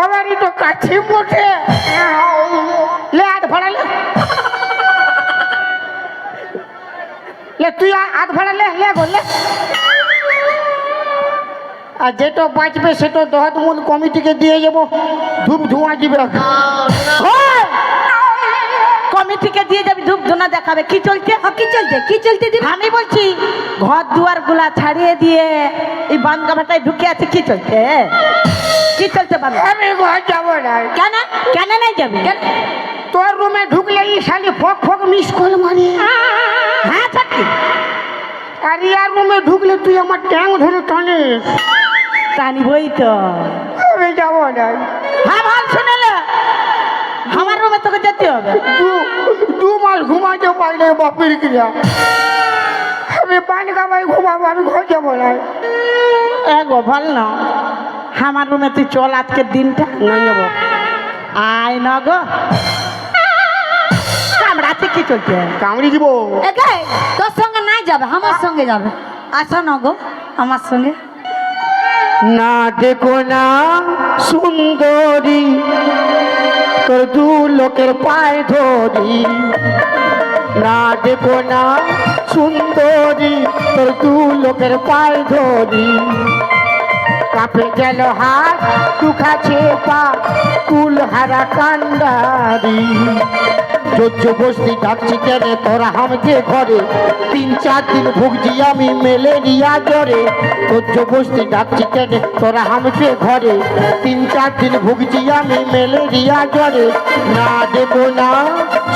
আমারই তো কাছে মোটে লে হাত ভাড়া লে লে তুই হাত ভাড়া লে লে বললে আর যেটা বাঁচবে সেটা দহতমূল কমিটিকে দিয়ে যাবো ধূপ ধোঁয়া দিবে কমিটিকে দিয়ে যাবি ধূপ ধুনা দেখাবে কি চলছে কি চলতে দিবি আমি বলছি ঘর দুয়ার গুলা ছাড়িয়ে দিয়ে এই বাঙ্গা ভাটায় ঢুকে আছে কি চলছে পারবে আমি ঘর যাবো না কেন কেন নাই যাবি তোর রুমে ঢুকলে এই শালি ফক ফক মিস কল মারি হ্যাঁ চাকরি আর ইয়ার রুমে ঢুকলে তুই আমার ট্যাং ধরে টানিস টানিবই তো আমি যাবো না হ্যাঁ ভাল শুনেলে আমার রুমে তোকে যেতে হবে দু মাস ঘুমাতে পারি না বাপের কিনা আমি পানি কামাই ঘুমাবো আমি ঘর যাবো না গো ভাল না আমার রুমে তুই চল আজকের দিনটা না যাবো আয় না গো কামড়াতে কি চলছে কামড়ি দিব তোর সঙ্গে নাই যাবে আমার সঙ্গে যাবে আসো না গো আমার সঙ্গে না দেখো না সুন্দরী তোর দু লোকের পায়ে ধরি না দেখো না সুন্দরী তোর দু লোকের পায়ে ধরি কাঁপে গেল হাত দুখাছে পা কুল হারা কান্ডারি জোজ্জ বস্তি ডাকছি কেন তোরা হামকে ঘরে 3-4 দিন ভুগছি আমি ম্যালেরিয়া জ্বরে জোজ্জ বস্তি ডাকছি কেন তোরা হামকে ঘরে 3-4 দিন ভুগছি আমি ম্যালেরিয়া জ্বরে না দেব না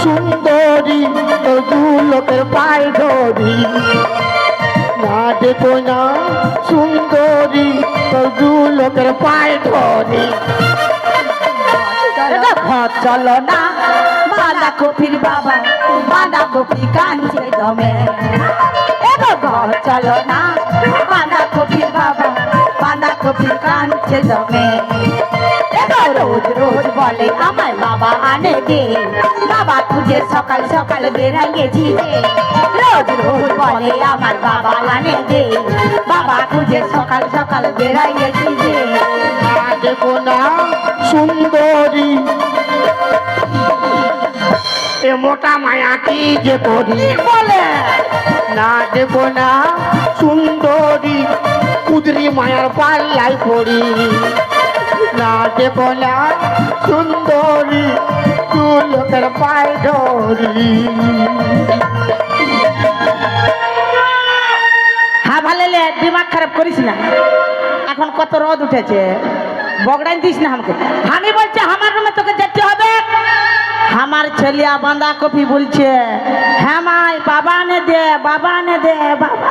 সুন্দরী তোর দু লোকের পায়ে ধরি না দেব না সুন্দরী তোর দু লোকের পায়ে ধরি ঘর চলো না বাঁধা কপির বাবা বাঁধা কপি কাঁদছে দমে ঘর চলো না বাঁধা কপির বাবা বাঁধা কপি কাঁদছে দমে রোজ রোজ বলে আমার বাবা আনে দে বাবা খুঁজে সকাল সকাল বেরাইয়েছি রে রোজ রোজ বলে আমার বাবা আনে দে বাবা খুঁজে সকাল সকাল বেরাইয়েছি রে দেব না সুন্দরী এ মোটা মায়া কি যে করি বলে না দেব না সুন্দরী কুদরি মায়ার পাল্লাই পড়ি না দেব না সুন্দরী তু লোকের পায়ে ধরি হ্যাঁ ভালো দিমাগ খারাপ করিস না এখন কত রোদ উঠেছে বগড়াই দিস না আমাকে আমি বলছি আমার রুমে তোকে যেতে হবে আমার ছেলিয়া বাঁধা কপি বলছে হ্যাঁ মাই বাবা নে দে বাবা নে দে বাবা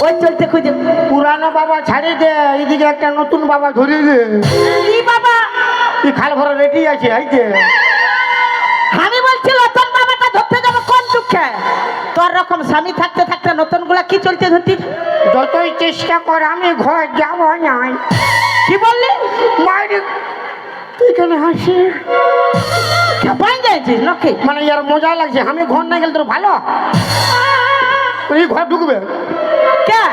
ওই চলতে খুঁজে পুরানো বাবা ছাড়ি দে এইদিকে একটা নতুন বাবা ধরে দে কি বাবা তুই খাল ভরা রেডি আছে আইতে আমি বলছি নতুন বাবাটা ধরতে যাবো কোন দুঃখে তোর রকম স্বামী থাকতে থাকতে নতুন গুলা কি চলতে ধরতি যতই চেষ্টা কর আমি ঘর যাবো নাই কি বললি মায়ের তুই কেন হাসি খেপাই যাইছিস নাকি মানে ইয়ার মজা লাগছে আমি ঘর না গেলে তোর ভালো তুই ঘর ঢুকবে কে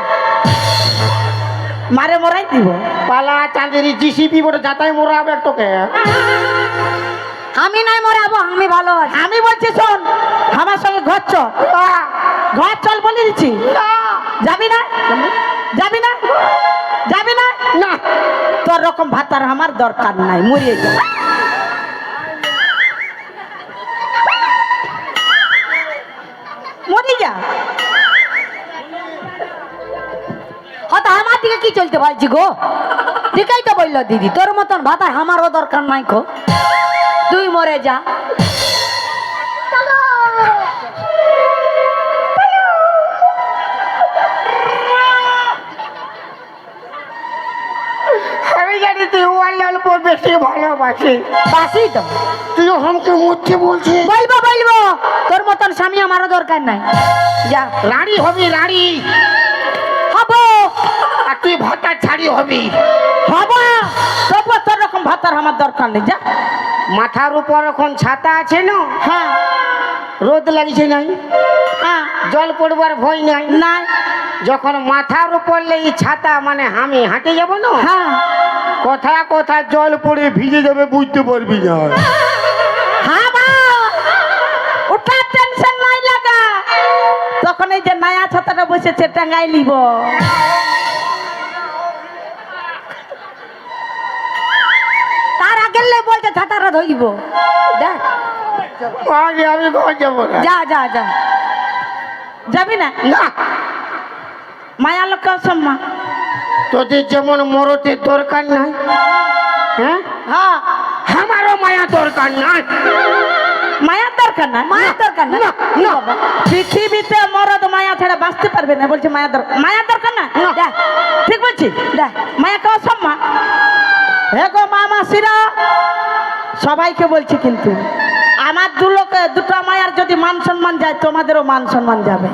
মারে মরাই দিব পালা চাঁদেরি জিসিপি বড় যাতাই মোরাবে তোকে আমি নাই মরাবো আমি ভালো আছি আমি বলছি শোন আমার সঙ্গে ঘর চল বলে দিচ্ছি যাবি না যাবি না যাবি না না তোর রকম ভাতার আমার দরকার নাই মরিয়ে যা মরি যা হয়তো আমার দিকে কি চলতে পারছি গো ঠিকই তো বললো দিদি তোর মতন ভাতা আমারও দরকার নাই গো তুই মরে যা আমি জানি তুই ওয়ালে অল্প বেশি ভালোবাসি বাসি তো তুই আমাকে মরতে বলছিস বলবো তোর মতন স্বামী আমারও দরকার নাই যা রানী হবি রানী হবো আর তুই ভাতা ছাড়ি হবি হবা তবু তোর রকম ভাতার আমার দরকার নেই যা মাথার উপর এখন ছাতা আছে না হ্যাঁ রোদ লাগছে নাই হ্যাঁ জল পড়বার ভয় নাই নাই যখন মাথার উপর এই ছাতা মানে আমি হাঁটে যাব না হ্যাঁ কথা কথা জল পড়ে ভিজে যাবে বুঝতে পারবি না। হ্যাঁ বা ওটা টেনশন নাই লাগা, তখন এই যে নয়া ছাতাটা বসেছে টাঙ্গাই নিব। তার আগে বলতে ছাতাটা ধরিব। দেখ আগে আমি ঘর যাবো না। যা যা যা। যাবি না? না, মায়া লোক সম্মা। তোদের যেমন মরতের দরকার নাই, হ্যাঁ হ্যাঁ, আমারও মায়া দরকার নাই। মায়ার দরকার না। মায়ের দরকার না। না, না। বাবা পৃথিবীতে মরদ মায়া ছাড়া বাঁচতে পারবে না, বলছে মায়া দরকার। মায়ার দরকার না, দেখ ঠিক বলছি? দেখ মায়া কেউ সম্মা। হে গো মামাসিরা, সবাইকে বলছি কিন্তু আমার দুটো মায়ার যদি মান সম্মান যায়, তোমাদেরও মান সম্মান যাবে।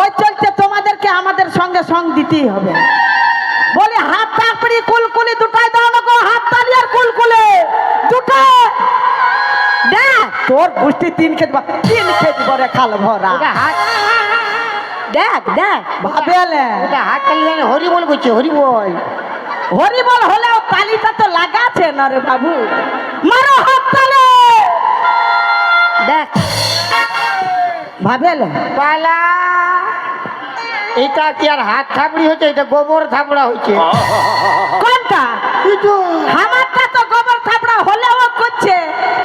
ওই চলতে তোমাদেরকে আমাদের সঙ্গে সঙ্গ দিতেই হবে। বলি হাত তাড়ি কুলকুলি দুটাই দাও না গো, হাত তালি আর কুলকুলি দুটো। দেখ তোর গোষ্ঠী 3 খেতে পরে খাল ভরা। ওটা হাত, দেখ দেখ ভাবেলে ওটা হাত তালি জানে হরি বল করছে, হরি বল। হরিবল হলেও তালিটা তো লাগাছে না রে বাবু। মারো হাত তালে। দেখ ভাবেলে পালা, এটা কি আর হাত থাপড়ি হচ্ছে, এটা গোবর থাপড়া হচ্ছে। কোনটা? আমারটা তো গোবর থাপড়া হলেও করছে,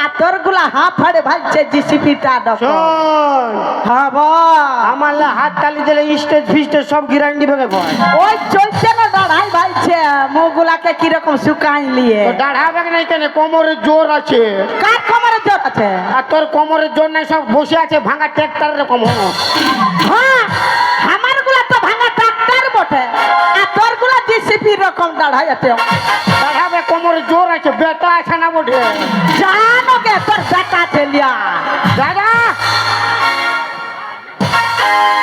আর তোর গুলা হাফ ফাড়ে ভাজছে জিসিপিটা ডক। শোন, হ্যাঁ বল। আমার লা হাত তালি দিলে স্টেজ ফিস্টেজ সব গিরান্ডি ভেঙে কয়। ওই চলছে না দাঁড়াই ভাইছে, মুগুলাকে কিরকম শুকাই নিয়ে। তো দাঁড়া ব্যাগ নাই কেন, কোমরের জোর আছে। কার কোমরে জোর আছে? আর তোর কোমরের জোর নাই, সব বসে আছে ভাঙা ট্র্যাক্টরের রকম। হ্যাঁ, আমার গুলা তো ভাঙা ট্রাক্টর বটে, আর তোর গুলা জিসিপি রকম দাঁড়াই আছে। দাঁড়াবে, কোমরের জোর আছে, বেটা আছে না বটে। জানো কে তোর বেটা ছেলিয়া? দাদা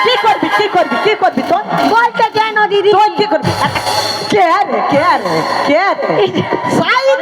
কি করবি কি করবি কি করবি তোর? বলতে কেন দিদি? তুই কি করবি? কে রে কে রে কে রে? সাইড